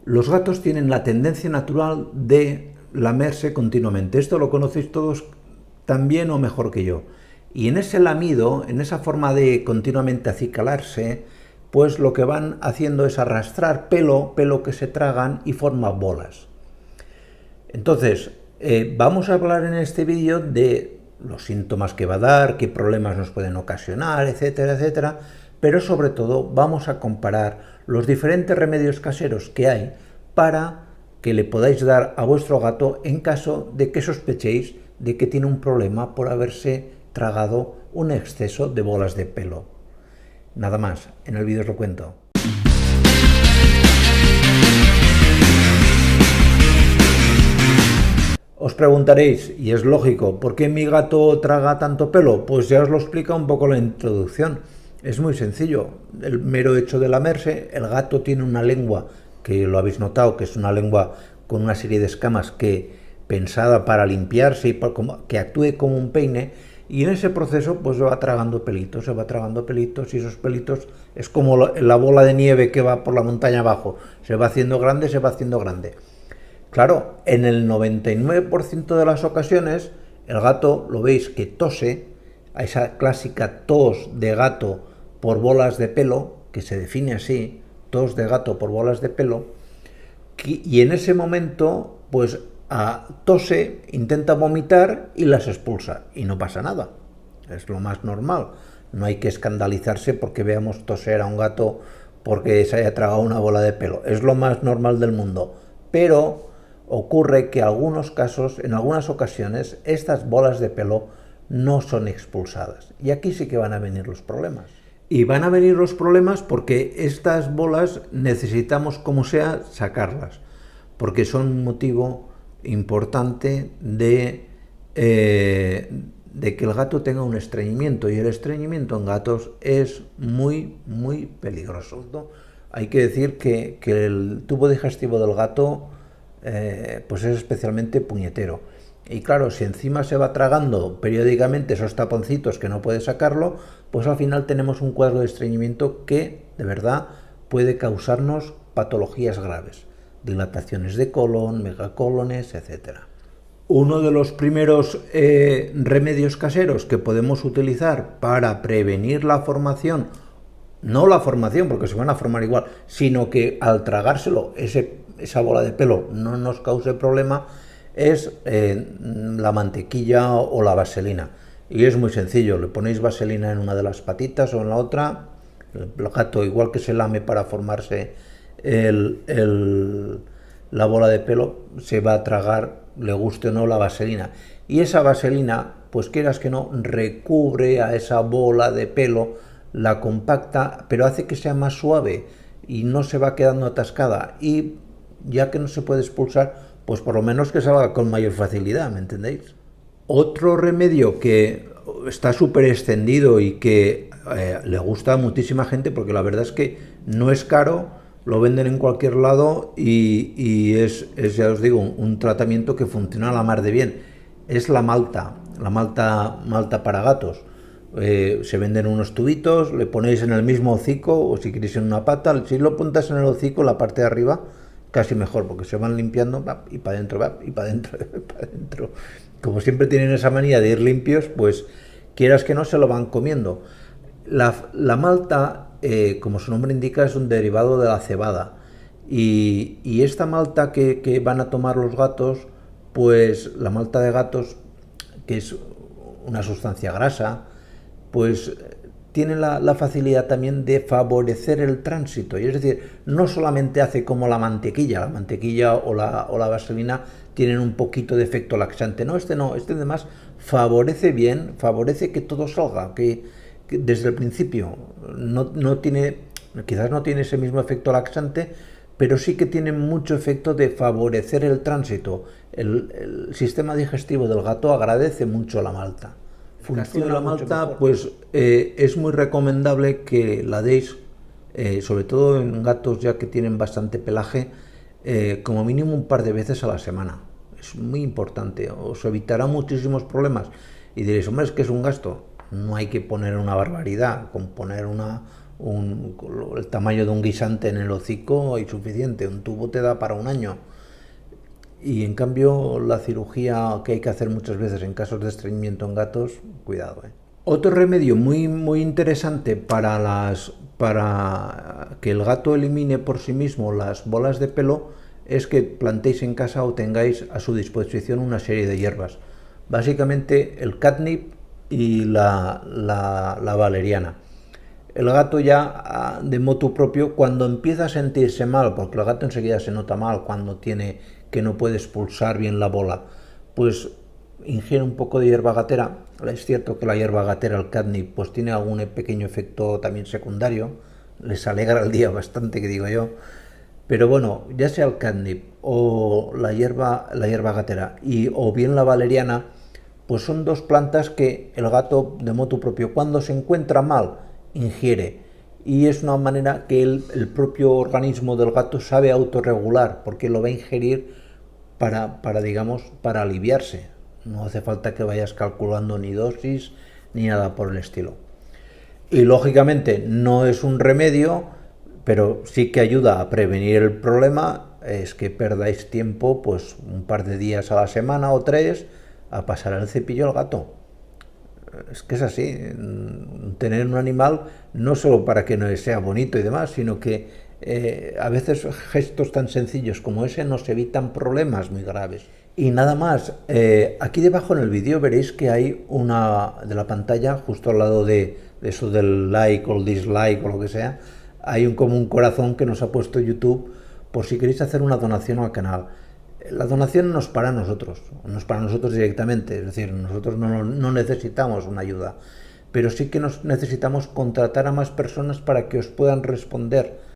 Los gatos tienen la tendencia natural de lamerse continuamente. Esto lo conocéis todos tan bien o mejor que yo. Y en ese lamido, en esa forma de continuamente acicalarse, pues lo que van haciendo es arrastrar pelo que se tragan y forman bolas. Entonces, vamos a hablar en este vídeo de los síntomas que va a dar, qué problemas nos pueden ocasionar, etcétera, etcétera, pero sobre todo vamos a comparar los diferentes remedios caseros que hay para que le podáis dar a vuestro gato en caso de que sospechéis de que tiene un problema por haberse tragado un exceso de bolas de pelo. Nada más, en el vídeo os lo cuento. Os preguntaréis, y es lógico, ¿por qué mi gato traga tanto pelo? Pues ya os lo explica un poco la introducción. Es muy sencillo, el mero hecho de lamerse, el gato tiene una lengua, que lo habéis notado, que es una lengua con una serie de escamas pensada para limpiarse y que actúe como un peine, y en ese proceso pues se va tragando pelitos, y esos pelitos es como la bola de nieve que va por la montaña abajo, se va haciendo grande, se va haciendo grande. Claro, en el 99% de las ocasiones el gato lo veis que tose, a esa clásica tos de gato por bolas de pelo, que se define así, tos de gato por bolas de pelo, y en ese momento pues tose, intenta vomitar y las expulsa, y no pasa nada, es lo más normal. No hay que escandalizarse porque veamos toser a un gato porque se haya tragado una bola de pelo, es lo más normal del mundo, pero ocurre que en algunos casos, en algunas ocasiones, estas bolas de pelo no son expulsadas. Y aquí sí que van a venir los problemas. Y van a venir los problemas porque estas bolas necesitamos, como sea, sacarlas. Porque son un motivo importante de que el gato tenga un estreñimiento. Y el estreñimiento en gatos es muy, muy peligroso, ¿no? Hay que decir que el tubo digestivo del gato pues es especialmente puñetero. Y claro, si encima se va tragando periódicamente esos taponcitos que no puede sacarlo, pues al final tenemos un cuadro de estreñimiento que de verdad puede causarnos patologías graves, dilataciones de colon, megacólones, etc. Uno de los primeros remedios caseros que podemos utilizar para prevenir la formación, no la formación porque se van a formar igual, sino que al tragárselo esa bola de pelo no nos cause problema, es la mantequilla o la vaselina. Y es muy sencillo, le ponéis vaselina en una de las patitas o en la otra, el gato igual que se lame para formarse la bola de pelo, se va a tragar, le guste o no, la vaselina. Y esa vaselina, pues quieras que no, recubre a esa bola de pelo, la compacta, pero hace que sea más suave y no se va quedando atascada. Y ya que no se puede expulsar, pues por lo menos que salga con mayor facilidad, ¿me entendéis? Otro remedio que está súper extendido y que le gusta a muchísima gente, porque la verdad es que no es caro, lo venden en cualquier lado y es, ya os digo, un tratamiento que funciona a la mar de bien. Es la malta para gatos. Se venden unos tubitos, le ponéis en el mismo hocico o si queréis en una pata, si lo apuntas en el hocico, la parte de arriba, casi mejor, porque se van limpiando y para adentro, y para adentro, para adentro. Como siempre tienen esa manía de ir limpios, pues quieras que no, se lo van comiendo. La malta, como su nombre indica, es un derivado de la cebada. Y esta malta que van a tomar los gatos, pues la malta de gatos, que es una sustancia grasa, pues tiene la facilidad también de favorecer el tránsito, y es decir, no solamente hace como la mantequilla o la vaselina tienen un poquito de efecto laxante, no, este además favorece bien, favorece que todo salga, que desde el principio quizás no tiene ese mismo efecto laxante, pero sí que tiene mucho efecto de favorecer el tránsito. El sistema digestivo del gato agradece mucho la malta. Funciona la malta, pues es muy recomendable que la deis, sobre todo en gatos ya que tienen bastante pelaje, como mínimo un par de veces a la semana. Es muy importante, os evitará muchísimos problemas. Y diréis, hombre, es que es un gasto. No hay que poner una barbaridad, con poner el tamaño de un guisante en el hocico y suficiente, un tubo te da para un año. Y en cambio la cirugía que hay que hacer muchas veces en casos de estreñimiento en gatos, cuidado, ¿eh? Otro remedio muy interesante para que el gato elimine por sí mismo las bolas de pelo es que plantéis en casa o tengáis a su disposición una serie de hierbas. Básicamente el catnip y la valeriana. El gato ya de motu propio, cuando empieza a sentirse mal, porque el gato enseguida se nota mal cuando tiene que no puede expulsar bien la bola, pues ingiere un poco de hierba gatera. Es cierto que la hierba gatera, el catnip, pues tiene algún pequeño efecto también secundario, les alegra el día bastante, que digo yo. Pero bueno, ya sea el catnip o la hierba gatera o bien la valeriana, pues son dos plantas que el gato de motu propio, cuando se encuentra mal, ingiere. Y es una manera que el propio organismo del gato sabe autorregular, porque lo va a ingerir digamos, para aliviarse. No hace falta que vayas calculando ni dosis ni nada por el estilo. Y lógicamente no es un remedio, pero sí que ayuda a prevenir el problema. Es que perdáis tiempo, pues un par de días a la semana o 3, a pasar el cepillo al gato. Es que es así, tener un animal no solo para que no sea bonito y demás, sino que a veces gestos tan sencillos como ese nos evitan problemas muy graves. Y nada más, aquí debajo en el vídeo veréis que hay una de la pantalla, justo al lado de eso del like o el dislike o lo que sea, hay como un corazón que nos ha puesto YouTube por si queréis hacer una donación al canal. La donación no es para nosotros, no es para nosotros directamente, es decir, nosotros no necesitamos una ayuda, pero sí que necesitamos contratar a más personas para que os puedan responder